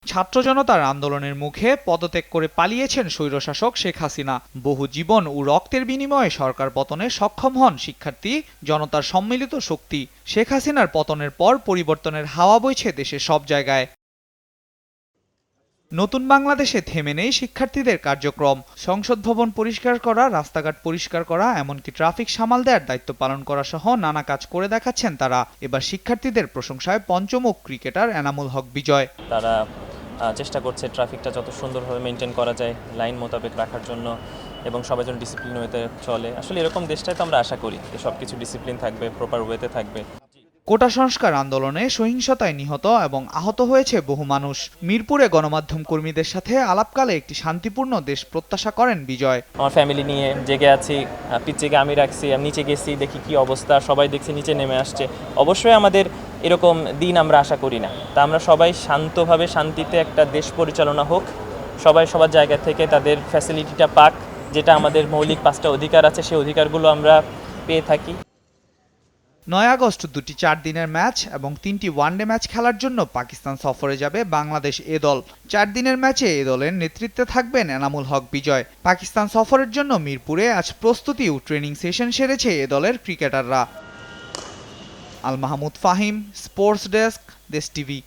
ছাত্র জনতার আন্দোলনের মুখে পদত্যাগ করে পালিয়েছেন স্বৈরশাসক শেখ হাসিনা। বহু জীবন ও রক্তের বিনিময়ে সরকার পতনে সক্ষম হন শিক্ষার্থী জনতার সম্মিলিত শক্তি। শেখ হাসিনার পতনের পর পরিবর্তনের হাওয়া বইছে দেশের সব জায়গায়। নতুন বাংলাদেশে থেমে নেই শিক্ষার্থীদের কার্যক্রম। সংসদ ভবন পরিষ্কার করা, রাস্তাঘাট পরিষ্কার করা, এমনকি ট্রাফিক সামাল দেওয়ার দায়িত্ব পালন করা সহ নানা কাজ করে দেখাচ্ছেন তারা। এবার শিক্ষার্থীদের প্রশংসায় পঞ্চমুখ ক্রিকেটার এনামুল হক বিজয়। তারা চেষ্টা করছে ট্রাফিকটা যত সুন্দরভাবে মেনটেন করা যায় লাইন মোতাবেক রাখার জন্য এবং সবাই যেন ডিসিপ্লিন ওয়েতে চলে। আসলে এরকম দেশটাই তো আমরা আশা করি যে সবকিছু ডিসিপ্লিন থাকবে, প্রপার ওয়েতে থাকবে। কোটা সংস্কার আন্দোলনে সহিংসতায় নিহত এবং আহত হয়েছে বহু মানুষ। মিরপুরে গণমাধ্যম কর্মীদের সাথে আলাপকালে একটি শান্তিপূর্ণ দেশ প্রত্যাশা করেন বিজয়। আমার ফ্যামিলি নিয়ে জেগে আছি, পিচ্চিকে আমি রাখছি, আমি নিচে গেছি, দেখি কি অবস্থা, সবাই দেখছি নিচে নেমে আসছে। অবশ্যই আমাদের এরকম দিন আমরা আশা করি না। তা আমরা সবাই শান্তভাবে শান্তিতে একটা দেশ পরিচালনা হোক, সবাই সবার জায়গা থেকে তাদের ফ্যাসিলিটিটা পাক, যেটা আমাদের মৌলিক 5টা অধিকার আছে সেই অধিকারগুলো আমরা পেয়ে থাকি। 9 আগস্ট দুটি 4 দিনের ম্যাচ এবং 3টি ওয়ানডে ম্যাচ খেলার জন্য পাকিস্তান সফরে যাবে বাংলাদেশ এ দল। 4 দিনের ম্যাচে এ দলের নেতৃত্বে থাকবেন এনামুল হক বিজয়। পাকিস্তান সফরের জন্য মিরপুরে আজ প্রস্তুতি ও ট্রেনিং সেশন সেরেছে এ দলের ক্রিকেটাররা। আল মাহমুদ ফাহিম, স্পোর্টস ডেস্ক, দেশ টিভি।